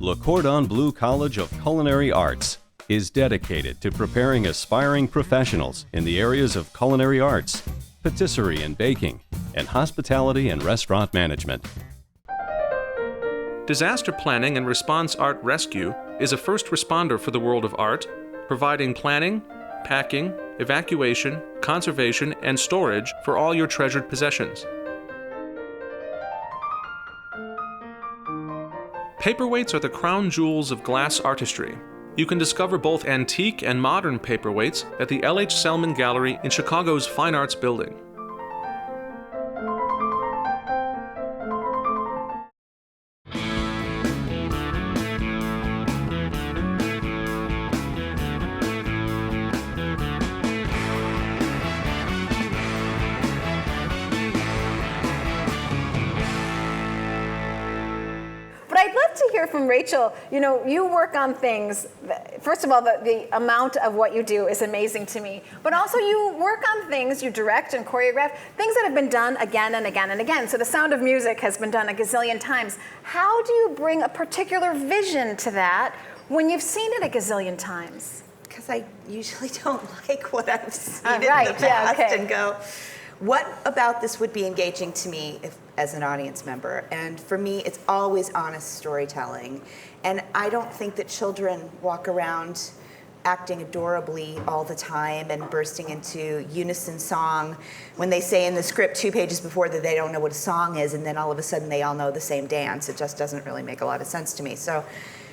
Le Cordon Bleu College of Culinary Arts is dedicated to preparing aspiring professionals in the areas of culinary arts, patisserie and baking, and hospitality and restaurant management. Disaster Planning and Response Art Rescue is a first responder for the world of art, providing planning, packing, evacuation, conservation, and storage for all your treasured possessions. Paperweights are the crown jewels of glass artistry. You can discover both antique and modern paperweights at the L.H. Selman Gallery in Chicago's Fine Arts Building. From Rachel, you know, you work on things, first of all, the amount of what you do is amazing to me, but also you work on things, you direct and choreograph, things that have been done again and again and again. So The Sound of Music has been done a gazillion times. How do you bring a particular vision to that when you've seen it a gazillion times? Because I usually don't like what I've seen in the past and go, what about this would be engaging to me as an audience member? And for me, it's always honest storytelling. And I don't think that children walk around acting adorably all the time and bursting into unison song when they say in the script 2 pages before that they don't know what a song is, and then all of a sudden they all know the same dance. It just doesn't really make a lot of sense to me. So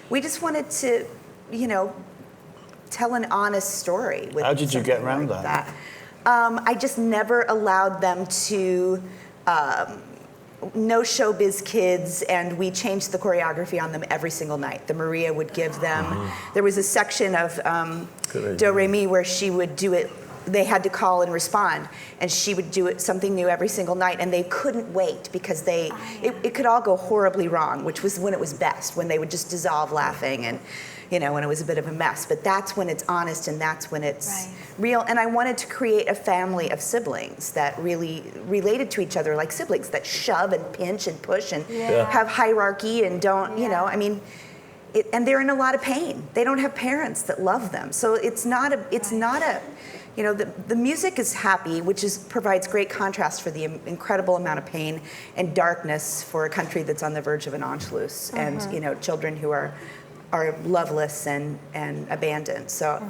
we just wanted to, you know, tell an honest story. How did you get around that? I just never allowed them to no showbiz kids, and we changed the choreography on them every single night. The Maria would give them, there was a section of Do Re Mi where she would do it, they had to call and respond, and she would do it something new every single night, and they couldn't wait because it could all go horribly wrong, which was when it was best, when they would just dissolve laughing and, you know, when it was a bit of a mess. But that's when it's honest and that's when it's real. And I wanted to create a family of siblings that really related to each other like siblings, that shove and pinch and push and have hierarchy and don't, you know, I mean, and they're in a lot of pain. They don't have parents that love them. So it's not a, you know, the music is happy, which provides great contrast for the incredible amount of pain and darkness for a country that's on the verge of an Anschluss and, you know, children who are loveless and abandoned. So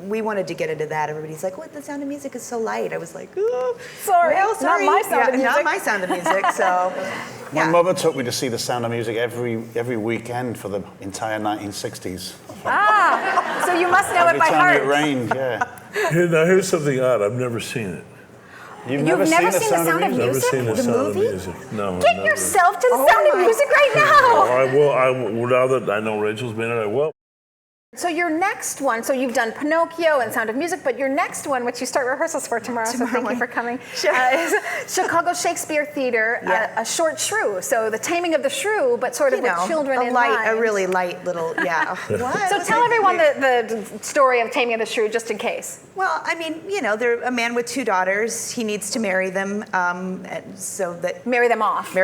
we wanted to get into that. Everybody's like, what, The Sound of Music is so light. I was like, ooh, sorry, not my Sound of Music. Not my Sound of Music, so. My mother took me to see The Sound of Music every weekend for the entire 1960s. Ah, so you must know it by heart. Every time it rained, yeah. Now here's something odd, I've never seen it. You've never seen The Sound of Music? Never seen The Sound movie? of Music. No. Get yourself to The Sound of Music right now. I will. Now that I know Rachel's been in it, I will. So your next one, so you've done Pinocchio and Sound of Music, but your next one, which you start rehearsals for tomorrow, so thank you for coming, is Chicago Shakespeare Theater, a short Shrew. So the Taming of the Shrew, but sort of with children in mind. A really light little, What? So tell everyone the story of Taming of the Shrew, just in case. Well, I mean, you know, they're a man with 2 daughters. He needs to marry them, so that marry them off.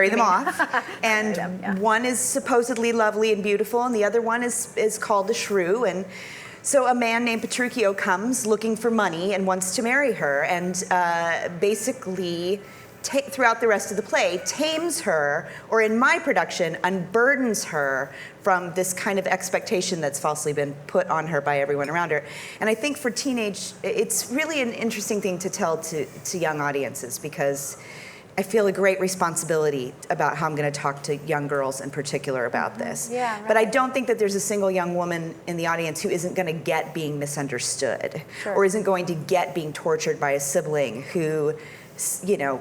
And one is supposedly lovely and beautiful, and the other one is called the Shrew. And so a man named Petruchio comes looking for money and wants to marry her, and basically throughout the rest of the play tames her, or in my production, unburdens her from this kind of expectation that's falsely been put on her by everyone around her. And I think for teenage, it's really an interesting thing to tell to young audiences, because I feel a great responsibility about how I'm going to talk to young girls in particular about this. Yeah, right. But I don't think that there's a single young woman in the audience who isn't going to get being misunderstood, or isn't going to get being tortured by a sibling who, you know,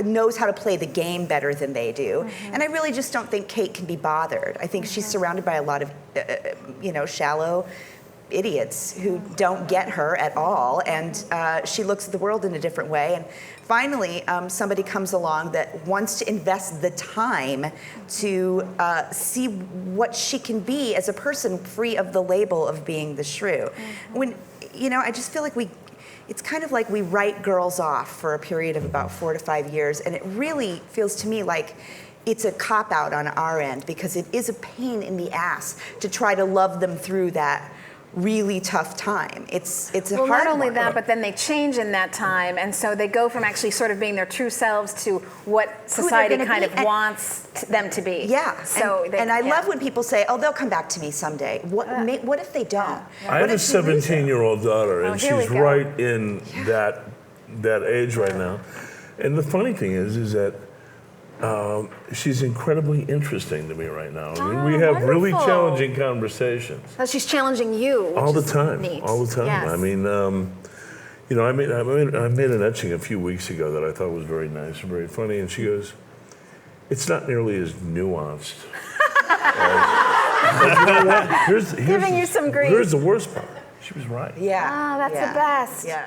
knows how to play the game better than they do. And I really just don't think Kate can be bothered. I think she's surrounded by a lot of, you know, shallow idiots who don't get her at all, and she looks at the world in a different way. And finally, somebody comes along that wants to invest the time to see what she can be as a person, free of the label of being the Shrew. When, you know, I just feel like it's kind of like we write girls off for a period of about 4 to 5 years, and it really feels to me like it's a cop-out on our end because it is a pain in the ass to try to love them through that really tough time. It's a Well, hard not only one. that, but then they change in that time, and so they go from actually sort of being their true selves to what society gonna kind be. of And- wants them to be. Yeah, So and I yeah. love when people say, "Oh, they'll come back to me someday." What if they don't? I have a 17-year-old daughter, and here we she's go. right in that age right now. And the funny thing is that she's incredibly interesting to me right now. I mean, we have really wonderful. challenging conversations So she's challenging you. Which all the is time. neat. All the time. Yes. I mean, you know, I made an etching a few weeks ago that I thought was very nice and very funny, and she goes, "It's not nearly as nuanced." But you know what? Here's Giving you some grief. Here's the worst part. She was right. Yeah. Ah, that's yeah. the best. Yeah.